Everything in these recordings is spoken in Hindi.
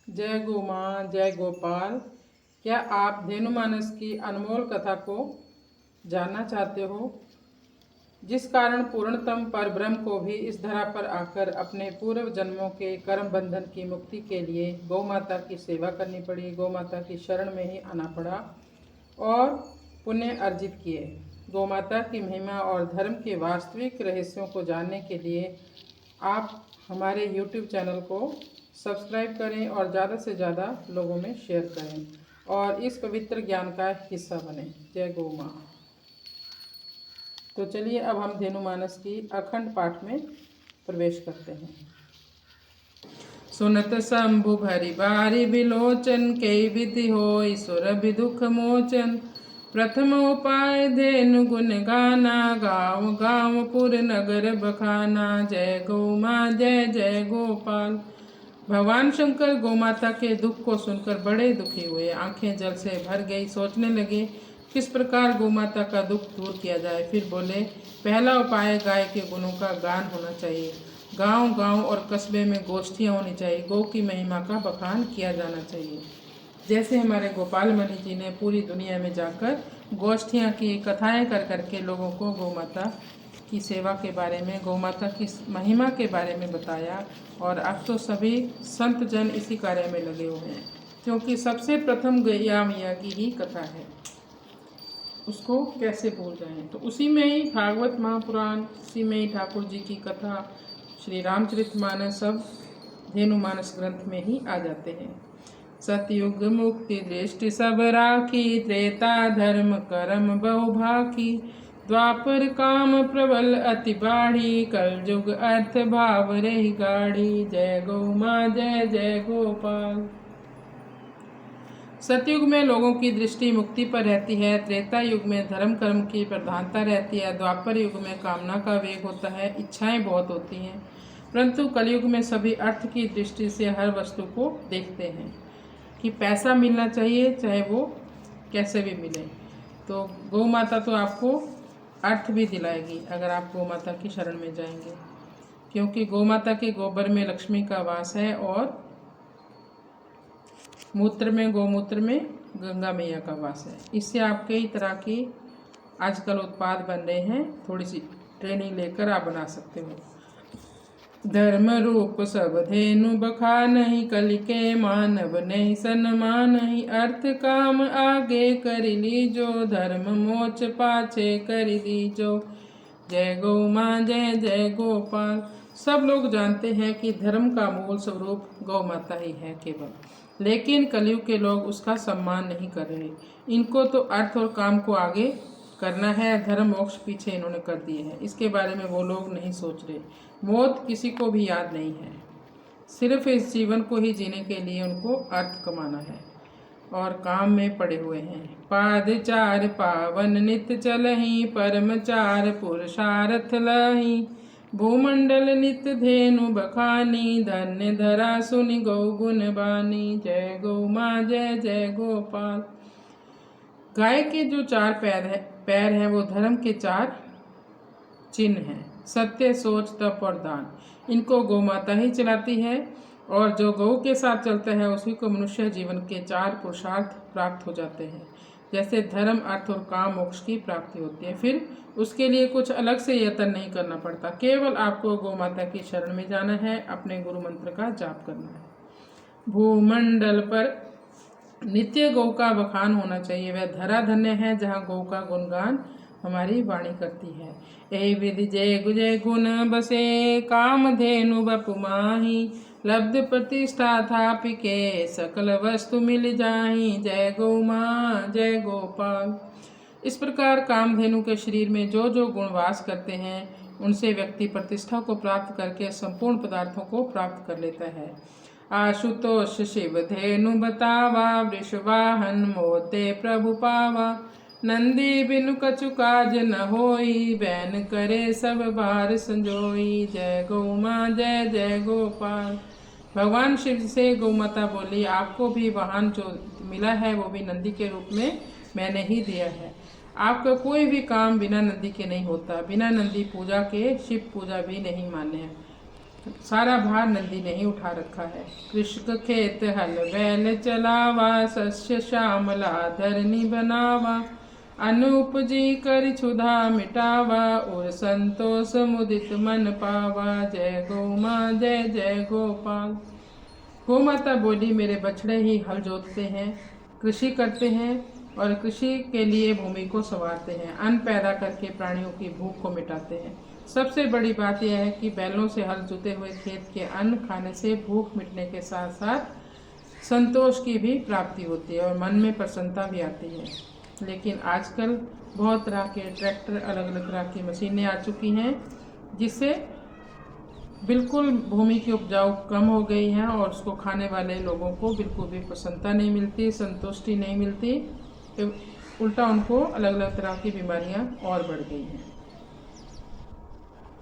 जय गो माँ, जय गोपाल। क्या आप धेनुमानस की अनमोल कथा को जानना चाहते हो, जिस कारण पूर्णतम परब्रह्म को भी इस धरा पर आकर अपने पूर्व जन्मों के कर्म बंधन की मुक्ति के लिए गौ माता की सेवा करनी पड़ी, गौ माता की शरण में ही आना पड़ा और पुण्य अर्जित किए। गौ माता की महिमा और धर्म के वास्तविक रहस्यों को जानने के लिए आप हमारे YouTube चैनल को सब्सक्राइब करें और ज़्यादा से ज़्यादा लोगों में शेयर करें और इस पवित्र ज्ञान का हिस्सा बने। जय गौ माँ। तो चलिए अब हम धेनुमानस की अखंड पाठ में प्रवेश करते हैं। सुनत शंभु भरी बारी बिलोचन, कई विधि होई सुर दुख मोचन। प्रथम उपाय धेनु गुण गाना, गाँव गाँव पुर नगर बखाना। जय गौ माँ, जय जय गोपाल। भगवान शंकर गौमाता के दुख को सुनकर बड़े दुखी हुए, आंखें जल से भर गई। सोचने लगे किस प्रकार गौमाता का दुख दूर किया जाए। फिर बोले, पहला उपाय गाय के गुणों का गान होना चाहिए। गांव गांव और कस्बे में गोष्ठियाँ होनी चाहिए। गौ की महिमा का बखान किया जाना चाहिए। जैसे हमारे गोपाल मणि जी ने पूरी दुनिया में जाकर गोष्ठियाँ की, कथाएं कर करके लोगों को गौमाता की सेवा के बारे में, गौमाता की महिमा के बारे में बताया। और अब तो सभी संत जन इसी कार्य में लगे हुए हैं, क्योंकि सबसे प्रथम गैया मैया की ही कथा है, उसको कैसे भूल जाएं। तो उसी में ही भागवत महापुराण, उसी में ही ठाकुर जी की कथा, श्री रामचरितमानस सब धेनुमानस ग्रंथ में ही आ जाते हैं। सतयुग मुक्ति दृष्टि सब राखी, त्रेता धर्म कर्म बहु भाकी। द्वापर काम प्रबल अति बाढ़ी, कलयुग अर्थ भाव रही गाढ़ी। जय गौ माँ, जय जय गोपाल। सतयुग में लोगों की दृष्टि मुक्ति पर रहती है, त्रेता युग में धर्म कर्म की प्रधानता रहती है, द्वापर युग में कामना का वेग होता है, इच्छाएं बहुत होती हैं, परंतु कलयुग में सभी अर्थ की दृष्टि से हर वस्तु को देखते हैं कि पैसा मिलना चाहिए, चाहे वो कैसे भी मिले। तो गौ माता तो आपको अर्थ भी दिलाएगी अगर आप गौ माता की शरण में जाएंगे, क्योंकि गौ माता के गोबर में लक्ष्मी का वास है और मूत्र में, गौमूत्र में गंगा मैया का वास है। इससे आप कई तरह की आजकल उत्पाद बन रहे हैं, थोड़ी सी ट्रेनिंग लेकर आप बना सकते हो। धर्म रूप सब धेनु बखा नहीं, कलि के मानव नहीं सन्मान नहीं। अर्थ काम आगे कर लीजो, धर्म मोच पाछे कर दीजो। जय गौ माँ, जय जय गोपाल। सब लोग जानते हैं कि धर्म का मूल स्वरूप गौ माता ही है केवल, लेकिन कलयुग के लोग उसका सम्मान नहीं कर रहे। इनको तो अर्थ और काम को आगे करना है, धर्म मोक्ष पीछे इन्होंने कर दिए हैं। इसके बारे में वो लोग नहीं सोच रहे। मौत किसी को भी याद नहीं है, सिर्फ इस जीवन को ही जीने के लिए उनको अर्थ कमाना है और काम में पड़े हुए हैं। पाद चार पावन नित चलही, परम चार पुरुषार्थ लही। भूमंडल नित धेनु बखानी, धन्य धरा सुनि गौ गुण बानी। जय गौ माँ, जय जय गोपाल। गाय के जो चार पैर हैं वो धर्म के चार चिन्ह हैं, सत्य, सोच, तप और दान। इनको गौ माता ही चलाती है और जो गौ के साथ चलता है उसी को मनुष्य जीवन के चार पुरुषार्थ प्राप्त हो जाते हैं, जैसे धर्म, अर्थ और काम, मोक्ष की प्राप्ति होती है। फिर उसके लिए कुछ अलग से यत्न नहीं करना पड़ता, केवल आपको गौ माता की शरण में जाना है, अपने गुरु मंत्र का जाप करना है। भूमंडल पर नित्य गौ का बखान होना चाहिए। वह धरा धन्य है जहाँ गौ का गुणगान हमारी वाणी करती है। ए विधि जय गुजय गुण बसे, काम धेनु बपु माही। लब्ध प्रतिष्ठा थापि के, सकल वस्तु मिल जाही। जय गौ माँ, जय गोपाल। इस प्रकार कामधेनु के शरीर में जो जो गुण वास करते हैं, उनसे व्यक्ति प्रतिष्ठा को प्राप्त करके संपूर्ण पदार्थों को प्राप्त कर लेता है। आशुतोष शिव धेनु बतावा, वृषवाहन मोते प्रभु पावा। नंदी बिनु कछु काज न होई, बैन करे सब बार संजोई। जय गौ माँ, जय जय गोपाल। भगवान शिव से गौ माता बोली, आपको भी वाहन जो मिला है वो भी नंदी के रूप में मैंने ही दिया है। आपका कोई भी काम बिना नंदी के नहीं होता। बिना नंदी पूजा के शिव पूजा भी नहीं मान्य है। सारा भार नंदी ने ही उठा रखा है। कृषक खेत हल बैल चलावा, शस्य श्यामला धरनी बनावा, अन्न उपजी कर क्षुधा मिटावा, और संतोष मुदित मन पावा। जय गौ माँ जय जय गोपाल। गौ माता बोली, मेरे बछड़े ही हल जोतते हैं, कृषि करते हैं और कृषि के लिए भूमि को संवारते हैं, अन्न पैदा करके प्राणियों की भूख को मिटाते हैं। सबसे बड़ी बात यह है कि बैलों से हल जुते हुए खेत के अन्न खाने से भूख मिटने के साथ साथ संतोष की भी प्राप्ति होती है और मन में प्रसन्नता भी आती है। लेकिन आजकल बहुत तरह के ट्रैक्टर, अलग अलग तरह की मशीनें आ चुकी हैं, जिससे बिल्कुल भूमि की उपजाऊ कम हो गई है और उसको खाने वाले लोगों को बिल्कुल भी प्रसन्नता नहीं मिलती, संतुष्टि नहीं मिलती, उल्टा उनको अलग अलग तरह की बीमारियां और बढ़ गई हैं।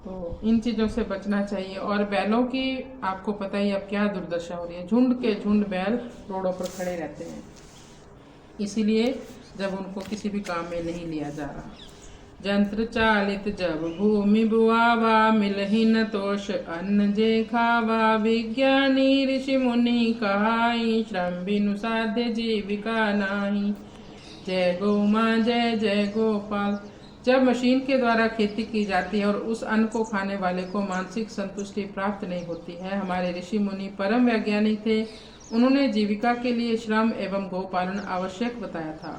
तो इन चीज़ों से बचना चाहिए। और बैलों की आपको पता ही अब क्या दुर्दशा हो रही है, झुंड के झुंड बैल रोडों पर खड़े रहते हैं, इसीलिए जब उनको किसी भी काम में नहीं लिया जा रहा। यंत्र चालित जब भूमि बुआवा, मिलहि न तोष अन्न जे खावा, विज्ञानी ऋषि मुनि कहाई, श्रम बिनु साध्य जीविका नाही। जय गौ माँ जय जय गोपाल। जब मशीन के द्वारा खेती की जाती है और उस अन्न को खाने वाले को मानसिक संतुष्टि प्राप्त नहीं होती है, हमारे ऋषि मुनि परम वैज्ञानिक थे, उन्होंने जीविका के लिए श्रम एवं गोपालन आवश्यक बताया था।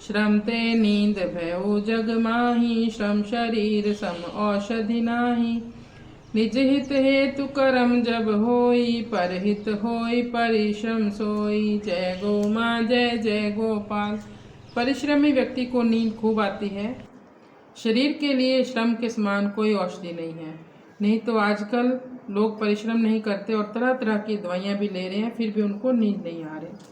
श्रम ते नींद भयउ जग माही, श्रम शरीर सम औषधि नाही। निज हित हेतु कर्म जब होई, परहित होई परिश्रम सोई। जय गौ माँ जय जय गोपाल। परिश्रमी व्यक्ति को नींद खूब आती है। शरीर के लिए श्रम के समान कोई औषधि नहीं है। नहीं तो आजकल लोग परिश्रम नहीं करते और तरह तरह की दवाइयाँ भी ले रहे हैं, फिर भी उनको नींद नहीं आ रही।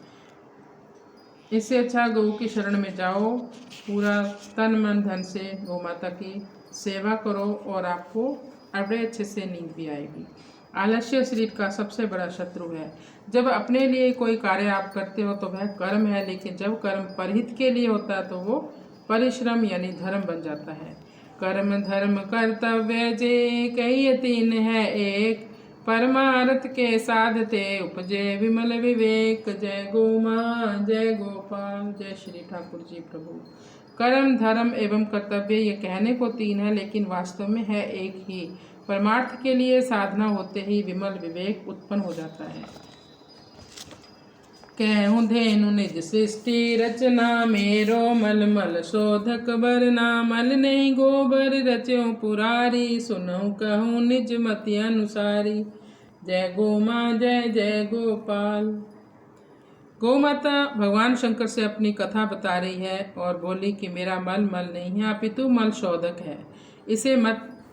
इससे अच्छा गौ की शरण में जाओ, पूरा तन मन धन से गौ माता की सेवा करो और आपको बड़े अच्छे से नींद भी आएगी। आलस्य शरीर का सबसे बड़ा शत्रु है। जब अपने लिए कोई कार्य आप करते हो तो वह कर्म है, लेकिन जब कर्म परहित के लिए होता है तो वो परिश्रम यानी धर्म बन जाता है। कर्म धर्म कर्तव्य जे कई तीन है एक, परमार्थ के साधते उपजे विमल विवेक। जय गौ माँ जय गोपाल। जय श्री ठाकुर जी प्रभु। कर्म धर्म एवं कर्तव्य ये कहने को तीन है, लेकिन वास्तव में है एक ही। परमार्थ के लिए साधना होते ही विमल विवेक उत्पन्न हो जाता है। कहूँ धेनु निज सृष्टि रचना, मेरो मलमल शोधक बरना। मल नहीं गोबर रच्यों पुरारी, सुनऊँ कहूँ निज मति अनुसारी। जय गौ माँ जय जय गोपाल। गौ माता भगवान शंकर से अपनी कथा बता रही है और बोली कि मेरा मल मल नहीं है, अपितु मल शोधक है। इसे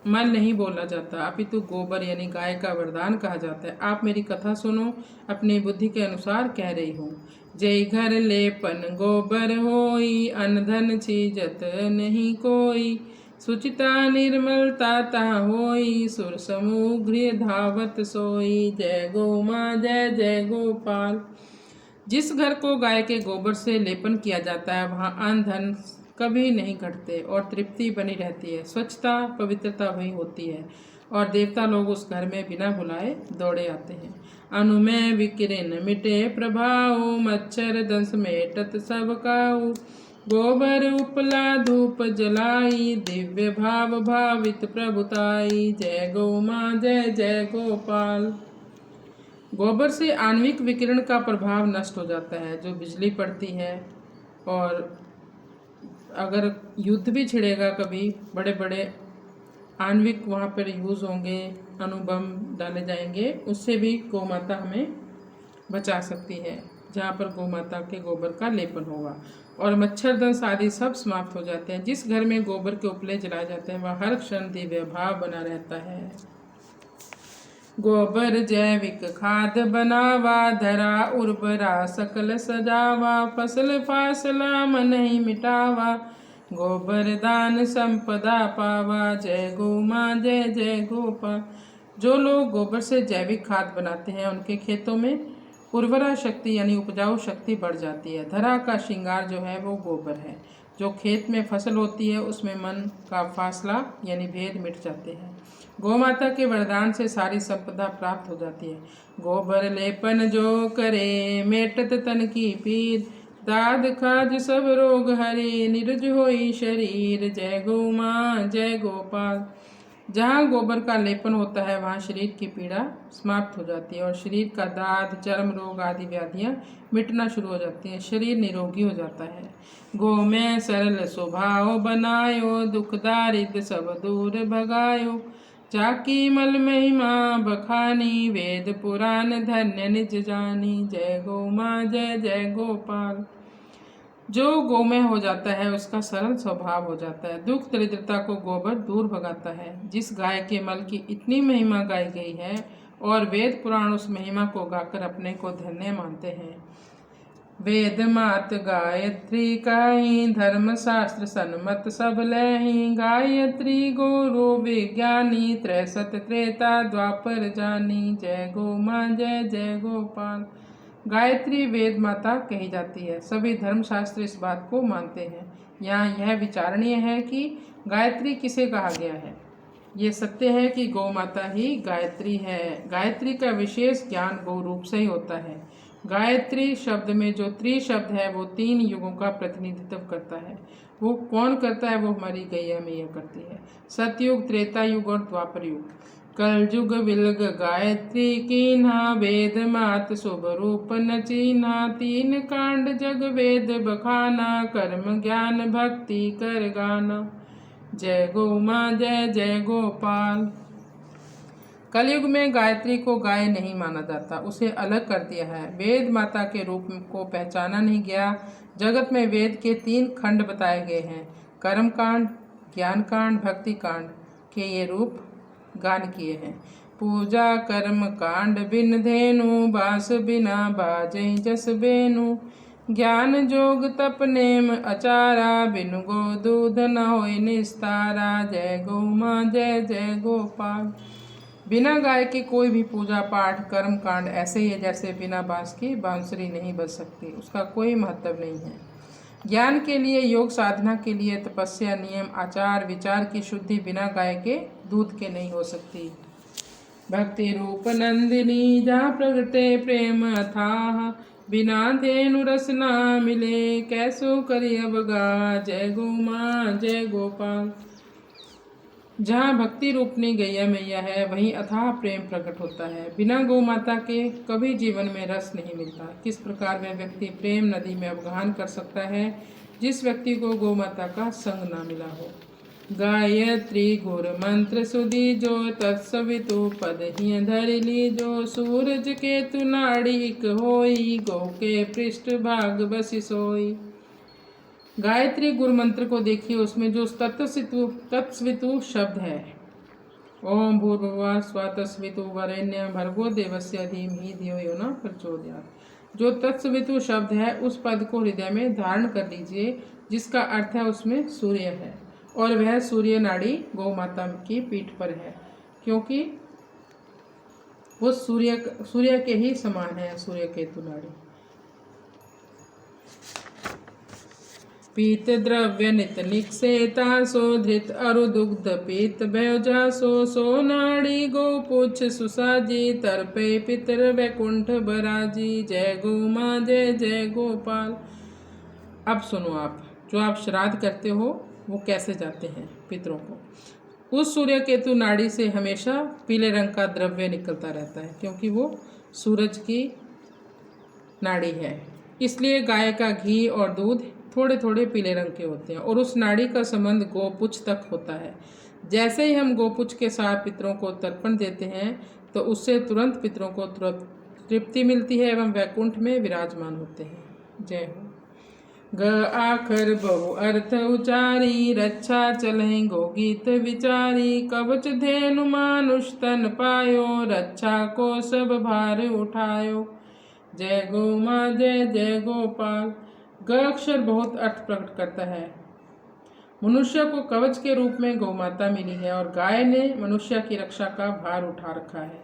मल नहीं बोला जाता, अपितु गोबर यानी गाय का वरदान कहा जाता है। आप मेरी कथा सुनो, अपनी बुद्धि के अनुसार कह रही हूँ। जय घर लेपन गोबर होई, अन्न धन चीजत नहीं कोई। सुचिता निर्मलता तहाँ होई, सुर समूह गृह धावत सोई। जय गौ माँ जय जय गोपाल। जिस घर को गाय के गोबर से लेपन किया जाता है वहाँ अन्न धन कभी नहीं घटते और तृप्ति बनी रहती है। स्वच्छता पवित्रता वही होती है और देवता लोग उस घर में बिना बुलाए दौड़े आते हैं। अनुमय विकिरण मिटे प्रभाव, मच्छर दंश मेटत सब काऊ। गोबर उपला धूप जलाई, दिव्य भाव भावित प्रभुताई। जय गौ माँ जय जय गोपाल। गोबर से आणविक विकिरण का प्रभाव नष्ट हो जाता है। जो बिजली पड़ती है और अगर युद्ध भी छिड़ेगा कभी, बड़े बड़े आणविक वहाँ पर यूज़ होंगे, अणुबम डाले जाएंगे, उससे भी गौ माता हमें बचा सकती है, जहाँ पर गौ माता के गोबर का लेपन होगा। और मच्छर दंश आदि सब समाप्त हो जाते हैं। जिस घर में गोबर के उपले जलाए जाते हैं वह हर क्षण दिव्य भाव बना रहता है। गोबर जैविक खाद बनावा, धरा उर्वरा सकल सजावा। फसल फासला मन ही मिटावा, गोबर दान संपदा पावा। जय गौ माँ जय जय गोपाल। जो लोग गोबर से जैविक खाद बनाते हैं उनके खेतों में उर्वरा शक्ति यानी उपजाऊ शक्ति बढ़ जाती है। धरा का श्रृंगार जो है वो गोबर है। जो खेत में फसल होती है उसमें मन का फासला यानी भेद मिट जाते हैं गौ माता के वरदान से सारी संपदा प्राप्त हो जाती है। गोबर लेपन जो करे मेटत तन की पीर, दाद खाज सब रोग हरे निरुज होई शरीर। जय गौ माँ जय गोपाल। जहाँ गोबर का लेपन होता है वहाँ शरीर की पीड़ा समाप्त हो जाती है और शरीर का दाद चर्म रोग आदि व्याधियाँ मिटना शुरू हो जाती हैं, शरीर निरोगी हो जाता है। गो में सरल स्वभाव बनायो, दुख दारिद्र सब दूर भगायो। चाकी मल महिमा बखानी, वेद पुराण धन्य निज जानी। जय गौ माँ जय जय गोपाल। जो गोमय हो जाता है उसका सरल स्वभाव हो जाता है, दुख दरिद्रता को गोबर दूर भगाता है। जिस गाय के मल की इतनी महिमा गाई गई है और वेद पुराण उस महिमा को गाकर अपने को धन्य मानते हैं। वेद मात गायत्री काई, धर्म शास्त्र सन्मत सब लही। गायत्री गुरु विज्ञानी, त्रैसत त्रेता द्वापर जानी। जय गौ माँ जय जय गोपाल। गायत्री वेद माता कही जाती है, सभी धर्मशास्त्र इस बात को मानते हैं। यहाँ यह विचारणीय है कि गायत्री किसे कहा गया है। ये सत्य है कि गौ माता ही गायत्री है। गायत्री का विशेष ज्ञान गौ रूप से ही होता है। गायत्री शब्द में जो त्रि शब्द है वो 3 युगों का प्रतिनिधित्व करता है। वो कौन करता है? वो हमारी गैया मैया करती है। सतयुग, त्रेता युग और द्वापर युग। कलयुग विलग गायत्री कीन्हा, वेद मात शुभ रूप न चीन्हा। 3 कांड जग वेद बखाना, कर्म ज्ञान भक्ति कर गाना। जय गौ माँ जय जय गोपाल। कलयुग में गायत्री को गाय नहीं माना जाता, उसे अलग कर दिया है। वेद माता के रूप को पहचाना नहीं गया। जगत में वेद के 3 खंड बताए गए हैं, कर्म कांड, ज्ञान कांड, भक्ति कांड के ये रूप गान किए हैं। पूजा कर्म कांड बिन धेनु, बास बिना बाजे जस बेनु। ज्ञान जोग तप नेम अचारा, बिन गो दूध न होय निस्तारा। जय गौ माँ जय जय गोपाल। बिना गाय के कोई भी पूजा पाठ कर्म कांड ऐसे ही है जैसे बिना बांस की बांसुरी नहीं बज सकती, उसका कोई महत्व नहीं है। ज्ञान के लिए, योग साधना के लिए तपस्या, नियम, आचार, विचार की शुद्धि बिना गाय के दूध के नहीं हो सकती। भक्ति रूप नंदिनी, जहाँ प्रगटे प्रेम अथाह। बिना धेनु रस ना मिले, कैसो करी अवगा। जय गौ माँ जय गोपाल। जहाँ भक्ति रूपनी गैया मैया है वहीं अथाह प्रेम प्रकट होता है। बिना गौ माता के कभी जीवन में रस नहीं मिलता। किस प्रकार वह व्यक्ति प्रेम नदी में अवगाहन कर सकता है जिस व्यक्ति को गौ माता का संग ना मिला हो। गायत्री गुर मंत्र सुधी जो, तत्सवितु पद ही धरि लीजो। सूरज के तु नाड़िक होई, गौ के पृष्ठ भाग बसि सोई। गायत्री गुरु मंत्र को देखिए, उसमें जो तत्सवितु शब्द है, ओम भूर्भुवः स्वः तत्सवितु वरेण्यं भर्गो देवस्य धीमहि धियो यो न प्रचोदयात्। जो तत्सवितु शब्द है उस पद को हृदय में धारण कर लीजिए, जिसका अर्थ है उसमें सूर्य है और वह सूर्य नाड़ी गौ माता की पीठ पर है, क्योंकि वो सूर्य के ही समान है, सूर्य केतु नाड़ी। पीत द्रव्य नित निक्षेता, सो धृत अरु दुग्ध पीत भयोजा। सो नाड़ी गो पुछ सुसाजी, तर्पे पितर वैकुंठ बराजी। जय गौ माँ जय जय गोपाल। अब सुनो आप, जो आप श्राद्ध करते हो वो कैसे जाते हैं पितरों को। उस सूर्य केतु नाड़ी से हमेशा पीले रंग का द्रव्य निकलता रहता है, क्योंकि वो सूरज की नाड़ी है। इसलिए गाय का घी और दूध थोड़े थोड़े पीले रंग के होते हैं और उस नाड़ी का संबंध गोपुछ तक होता है। जैसे ही हम गोपुछ के साथ पितरों को तर्पण देते हैं तो उससे तुरंत पितरों को तृप्ति मिलती है एवं वैकुंठ में विराजमान होते हैं। जय हो। ग आखर बहु अर्थ उचारी, रक्षा चलहि गो गीत विचारी। कवच धेनु मानुष तन पायो, रक्षा को सब भार उठायो। जय गौ माँ जय जय गोपाल। ग अक्षर बहुत अर्थ प्रकट करता है। मनुष्य को कवच के रूप में गौ माता मिली है और गाय ने मनुष्य की रक्षा का भार उठा रखा है।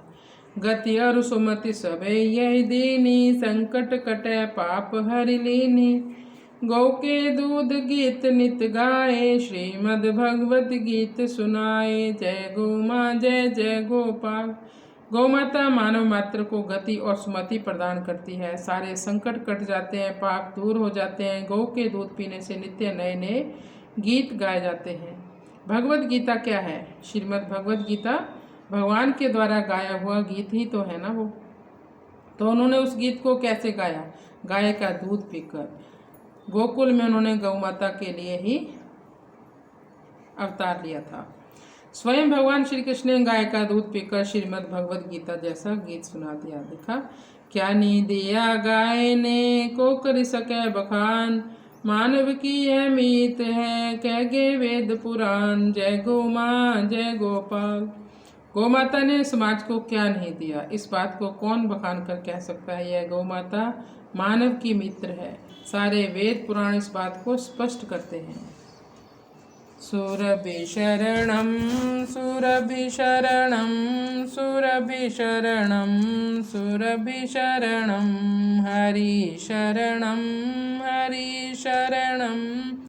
गति अरु सुमति सबे यही दीनी, संकट कटे पाप हरि लीनी। गौ के दूध गीत नित गाए, श्रीमद् भगवत गीत सुनाए। जय गौ माँ जय जय गोपाल। गौ माता मानव मात्र को गति और सुमति प्रदान करती है। सारे संकट कट जाते हैं, पाप दूर हो जाते हैं। गौ के दूध पीने से नित्य नए नए गीत गाए जाते हैं। भगवत गीता क्या है? श्रीमद् भगवत गीता भगवान के द्वारा गाया हुआ गीत ही तो है ना वो। तो उन्होंने उस गीत को कैसे गाया? गाय का दूध पीकर। गोकुल में उन्होंने गौ माता के लिए ही अवतार लिया था। स्वयं भगवान श्री कृष्ण ने गाय का दूध पीकर श्रीमद् भगवत गीता जैसा गीत सुना दिया। देखा, क्या नी दिया गाय ने को कर सके बखान, मानव की यह मीत है कह गे वेद पुराण। जय गौ माँ जय गोपाल। गौ माता ने समाज को क्या नहीं दिया, इस बात को कौन बखान कर कह सकता है। यह गौ माता मानव की मित्र है। सारे वेद पुराण इस बात को स्पष्ट करते हैं। सुरभि शरणं सुरभि शरणं सुरभि शरणं सुरभि शरणं हरि शरणं हरि शरणं।